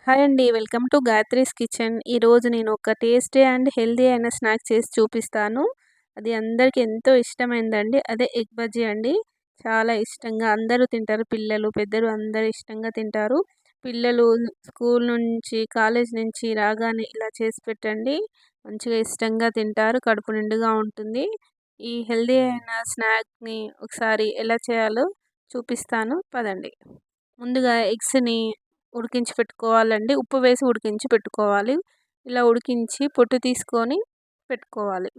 Hi అండి. Welcome to Gayatri's kitchen. ఈరోజు నేను ఒక టేస్టీ అండ్ హెల్తీ అయిన స్నాక్ చేసి చూపిస్తాను. అది అందరికీ ఎంతో ఇష్టమైందండి. అదే ఎగ్ బజ్జీ అండి. చాలా ఇష్టంగా అందరూ తింటారు. పిల్లలు, పెద్దలు అందరూ ఇష్టంగా తింటారు. పిల్లలు స్కూల్ నుంచి, కాలేజ్ నుంచి రాగానే ఇలా చేసి పెట్టండి. మంచిగా ఇష్టంగా తింటారు. కడుపు నిండుగా ఉంటుంది. ఈ హెల్తీ అయిన స్నాక్‌ని ఒకసారి ఎలా చేయాలో చూపిస్తాను పదండి. ముందుగా ఎగ్స్‌ని ఉడికించి పెట్టుకోవాలండి. ఉప్పు వేసి ఉడికించి పెట్టుకోవాలి. ఇలా ఉడికించి పొట్టు తీసుకొని పెట్టుకోవాలి.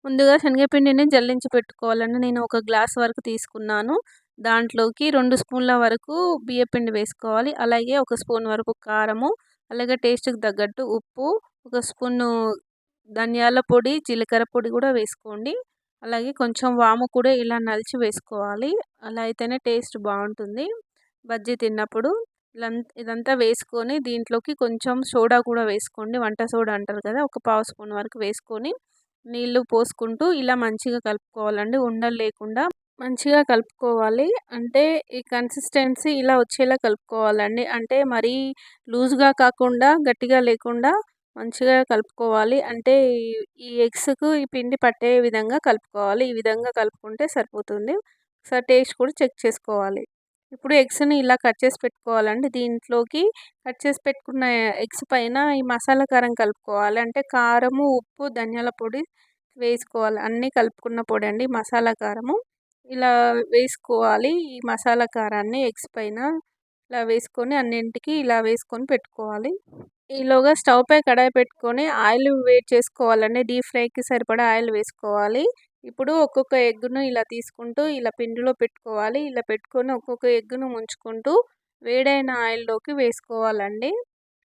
ముందుగా శనగపిండిని జల్లించి పెట్టుకోవాలండి. నేను ఒక గ్లాస్ వరకు తీసుకున్నాను. దాంట్లోకి 2 స్పూన్ల వరకు బియ్యపిండి వేసుకోవాలి. అలాగే ఒక స్పూన్ వరకు కారము, అలాగే టేస్ట్‌కి తగ్గట్టు ఉప్పు, ఒక స్పూను ధనియాల పొడి, జీలకర్ర పొడి కూడా వేసుకోండి. అలాగే కొంచెం వాము కూడా ఇలా నలిచి వేసుకోవాలి. అలా అయితేనే టేస్ట్ బాగుంటుంది బజ్జీ తిన్నప్పుడు. ఇదంతా వేసుకొని దీంట్లోకి కొంచెం సోడా కూడా వేసుకోండి. వంట సోడా అంటారు కదా! ఒక పావు స్పూన్ వరకు వేసుకొని నీళ్లు పోసుకుంటూ ఇలా మంచిగా కలుపుకోవాలండి. ఉండలు లేకుండా మంచిగా కలుపుకోవాలి. అంటే ఈ కన్సిస్టెన్సీ ఇలా వచ్చేలా కలుపుకోవాలండి. అంటే మరీ లూజ్‌గా కాకుండా, గట్టిగా లేకుండా మంచిగా కలుపుకోవాలి. అంటే ఈ ఎగ్స్‌కు ఈ పిండి పట్టే విధంగా కలుపుకోవాలి. ఈ విధంగా కలుపుకుంటే సరిపోతుంది. ఒకసారి టేస్ట్ కూడా చెక్ చేసుకోవాలి. ఇప్పుడు ఎగ్స్‌ని ఇలా కట్ చేసి పెట్టుకోవాలండి. దీంట్లోకి కట్ చేసి పెట్టుకున్న ఎగ్స్ పైన ఈ మసాలా కారం కలుపుకోవాలి. అంటే కారము, ఉప్పు, ధనియాల పొడి వేసుకోవాలి. అన్నీ కలుపుకున్న పొడి అండి మసాలా కారము. ఇలా వేసుకోవాలి. ఈ మసాలా కారాన్ని ఎగ్స్ పైన ఇలా వేసుకొని అన్నింటికి ఇలా వేసుకొని పెట్టుకోవాలి. ఈలోగా స్టవ్ పై కడాయి పెట్టుకొని ఆయిల్ వేడి చేసుకోవాలండి. డీప్ ఫ్రైకి సరిపడా ఆయిల్ వేసుకోవాలి. ఇప్పుడు ఒక్కొక్క ఎగ్గును ఇలా తీసుకుంటూ ఇలా పిండిలో పెట్టుకోవాలి. ఇలా పెట్టుకొని ఒక్కొక్క ఎగ్గును ముంచుకుంటూ వేడైన ఆయిల్లోకి వేసుకోవాలండి.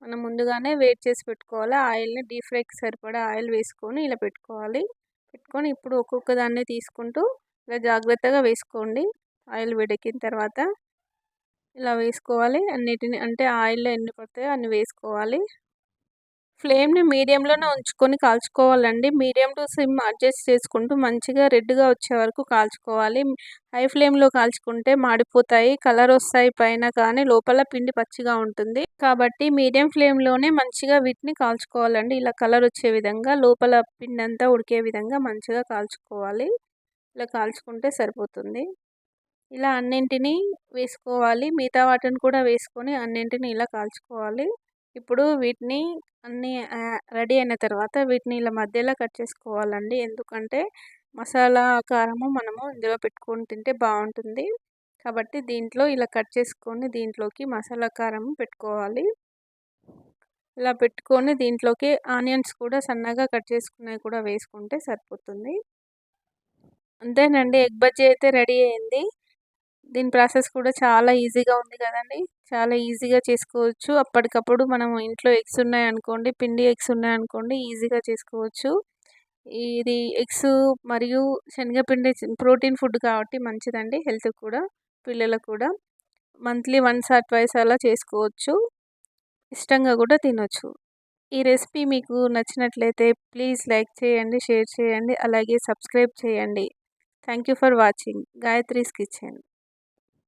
మనం ముందుగానే వేడి చేసి పెట్టుకోవాలి. ఆయిల్‌ని డీప్ ఫ్రైకి సరిపడా ఆయిల్ వేసుకొని ఇలా పెట్టుకోవాలి. పెట్టుకొని ఇప్పుడు ఒక్కొక్క దాన్ని తీసుకుంటూ ఇలా జాగ్రత్తగా వేసుకోండి. ఆయిల్ వేడెక్కిన తర్వాత ఇలా వేసుకోవాలి. అన్నిటిని అంటే ఆయిల్‌లో ఎన్ని పడతాయో అన్ని వేసుకోవాలి. ఫ్లేమ్‌ని మీడియంలోనే ఉంచుకొని కాల్చుకోవాలండి. మీడియం టు సిమ్ అడ్జస్ట్ చేసుకుంటూ మంచిగా రెడ్‌గా వచ్చే వరకు కాల్చుకోవాలి. హై ఫ్లేమ్‌లో కాల్చుకుంటే మాడిపోతాయి. కలర్ వస్తాయి పైన కానీ లోపల పిండి పచ్చిగా ఉంటుంది. కాబట్టి మీడియం ఫ్లేమ్‌లోనే మంచిగా వీటిని కాల్చుకోవాలండి. ఇలా కలర్ వచ్చే విధంగా లోపల పిండంతా ఉడికే విధంగా మంచిగా కాల్చుకోవాలి. ఇలా కాల్చుకుంటే సరిపోతుంది. ఇలా అన్నింటినీ వేసుకోవాలి. మిగతా వాటిని కూడా వేసుకొని అన్నింటిని ఇలా కాల్చుకోవాలి. ఇప్పుడు వీటిని అన్నీ రెడీ అయిన తర్వాత వీటిని ఇలా మధ్యలో కట్ చేసుకోవాలండి. ఎందుకంటే మసాలా కారము మనము ఇందులో పెట్టుకొని తింటే బాగుంటుంది. కాబట్టి దీంట్లో ఇలా కట్ చేసుకొని దీంట్లోకి మసాలా కారం పెట్టుకోవాలి. ఇలా పెట్టుకొని దీంట్లోకి ఆనియన్స్ కూడా సన్నగా కట్ చేసుకున్నవి కూడా వేసుకుంటే సరిపోతుంది. అంతేనండి, ఎగ్ బజ్జీ అయితే రెడీ అయింది. దీని ప్రాసెస్ కూడా చాలా ఈజీగా ఉంది కదండీ! చాలా ఈజీగా చేసుకోవచ్చు. అప్పటికప్పుడు మనం ఇంట్లో ఎగ్స్ ఉన్నాయనుకోండి, పిండి ఎగ్స్ ఉన్నాయనుకోండి ఈజీగా చేసుకోవచ్చు. ఇది ఎగ్స్ మరియు శనగపిండి ప్రోటీన్ ఫుడ్ కాబట్టి మంచిదండి హెల్త్‌కి కూడా, పిల్లలకు కూడా. మంత్లీ వన్స్ ఆర్ ట్వైస్ అలా చేసుకోవచ్చు. ఇష్టంగా కూడా తినొచ్చు. ఈ రెసిపీ మీకు నచ్చినట్లయితే ప్లీజ్ లైక్ చేయండి, షేర్ చేయండి, అలాగే సబ్స్క్రైబ్ చేయండి. Thank you for watching Gayatri's kitchen.